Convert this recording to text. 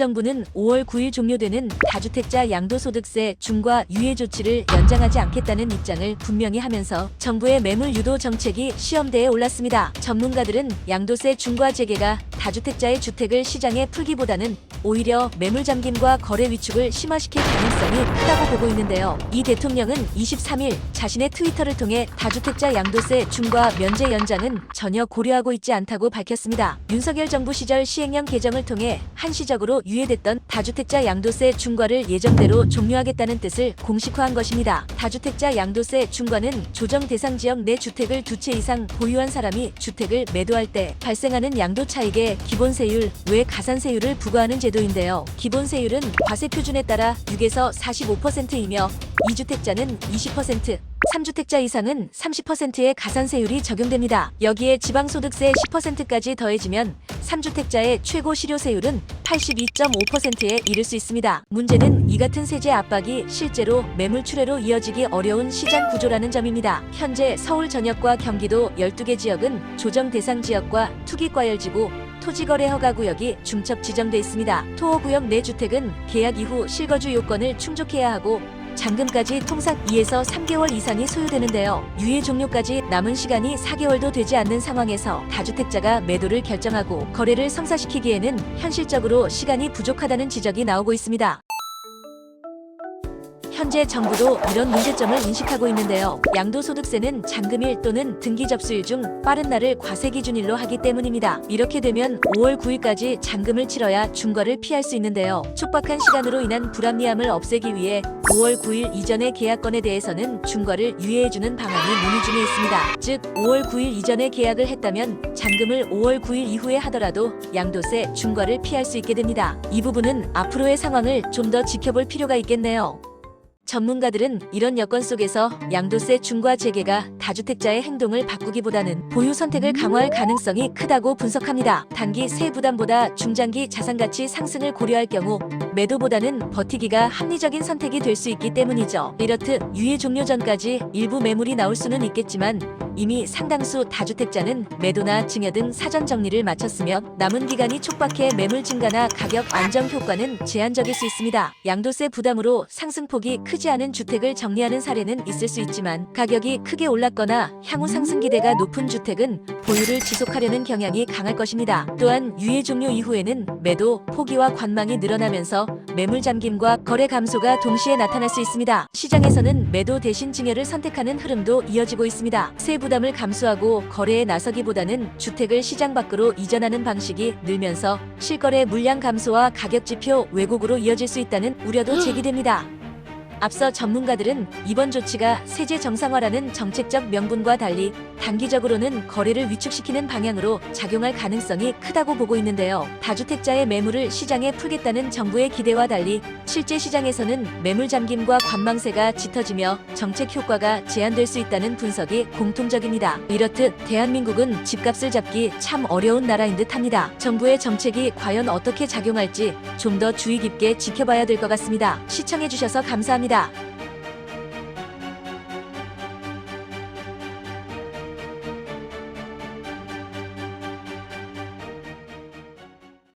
정부는 5월 9일 종료되는 다주택자 양도소득세 중과 유예 조치를 연장하지 않겠다는 입장을 분명히 하면서 정부의 매물 유도 정책이 시험대에 올랐습니다. 전문가들은 양도세 중과 재개가 다주택자의 주택을 시장에 풀기보다는 오히려 매물 잠김과 거래 위축을 심화시킬 가능성이 크다고 보고 있는데요. 이 대통령은 23일 자신의 트위터를 통해 다주택자 양도세 중과 면제 연장은 전혀 고려하고 있지 않다고 밝혔습니다. 윤석열 정부 시절 시행령 개정을 통해 한시적으로 유예됐던 다주택자 양도세 중과를 예정대로 종료하겠다는 뜻을 공식화한 것입니다. 다주택자 양도세 중과는 조정 대상 지역 내 주택을 2채 이상 보유한 사람이 주택을 매도할 때 발생하는 양도 차익의 기본세율 외 가산세율을 부과하는 제도인데요. 기본세율은 과세표준에 따라 6에서 45%이며 2주택자는 20%, 3주택자 이상은 30%의 가산세율이 적용됩니다. 여기에 지방소득세 10%까지 더해지면 3주택자의 최고 실효세율은 82.5%에 이를 수 있습니다. 문제는 이 같은 세제 압박이 실제로 매물 출회로 이어지기 어려운 시장 구조라는 점입니다. 현재 서울 전역과 경기도 12개 지역은 조정 대상 지역과 투기과열지구, 토지거래 허가구역이 중첩 지정돼 있습니다. 토호구역 내 주택은 계약 이후 실거주 요건을 충족해야 하고 잔금까지 통상 2에서 3개월 이상이 소요되는데요. 유예 종료까지 남은 시간이 4개월도 되지 않는 상황에서 다주택자가 매도를 결정하고 거래를 성사시키기에는 현실적으로 시간이 부족하다는 지적이 나오고 있습니다. 현재 정부도 이런 문제점을 인식하고 있는데요. 양도소득세는 잔금일 또는 등기 접수일 중 빠른 날을 과세 기준일로 하기 때문입니다. 이렇게 되면 5월 9일까지 잔금을 치러야 중과를 피할 수 있는데요. 촉박한 시간으로 인한 불합리함을 없애기 위해 5월 9일 이전의 계약건에 대해서는 중과를 유예해주는 방안이 논의 중에 있습니다. 즉 5월 9일 이전에 계약을 했다면 잔금을 5월 9일 이후에 하더라도 양도세 중과를 피할 수 있게 됩니다. 이 부분은 앞으로의 상황을 좀 더 지켜볼 필요가 있겠네요. 전문가들은 이런 여건 속에서 양도세 중과 재개가 다주택자의 행동을 바꾸기보다는 보유 선택을 강화할 가능성이 크다고 분석합니다. 단기 세액 부담보다 중장기 자산가치 상승을 고려할 경우 매도보다는 버티기가 합리적인 선택이 될 수 있기 때문이죠. 이렇듯 유예 종료 전까지 일부 매물이 나올 수는 있겠지만 이미 상당수 다주택자는 매도나 증여 등 사전 정리를 마쳤으며 남은 기간이 촉박해 매물 증가나 가격 안정 효과는 제한적일 수 있습니다. 양도세 부담으로 상승폭이 크지 않은 주택을 정리하는 사례는 있을 수 있지만 가격이 크게 올랐거나 향후 상승 기대가 높은 주택은 보유를 지속하려는 경향이 강할 것입니다. 또한 유예 종료 이후에는 매도, 포기와 관망이 늘어나면서 매물 잠김과 거래 감소가 동시에 나타날 수 있습니다. 시장에서는 매도 대신 증여를 선택하는 흐름도 이어지고 있습니다. 세 부담을 감수하고 거래에 나서기보다는 주택을 시장 밖으로 이전하는 방식이 늘면서 실거래 물량 감소와 가격 지표 왜곡으로 이어질 수 있다는 우려도 제기됩니다. 앞서 전문가들은 이번 조치가 세제 정상화라는 정책적 명분과 달리 단기적으로는 거래를 위축시키는 방향으로 작용할 가능성이 크다고 보고 있는데요. 다주택자의 매물을 시장에 풀겠다는 정부의 기대와 달리 실제 시장에서는 매물 잠김과 관망세가 짙어지며 정책 효과가 제한될 수 있다는 분석이 공통적입니다. 이렇듯 대한민국은 집값을 잡기 참 어려운 나라인 듯합니다. 정부의 정책이 과연 어떻게 작용할지 좀 더 주의 깊게 지켜봐야 될 것 같습니다. 시청해주셔서 감사합니다.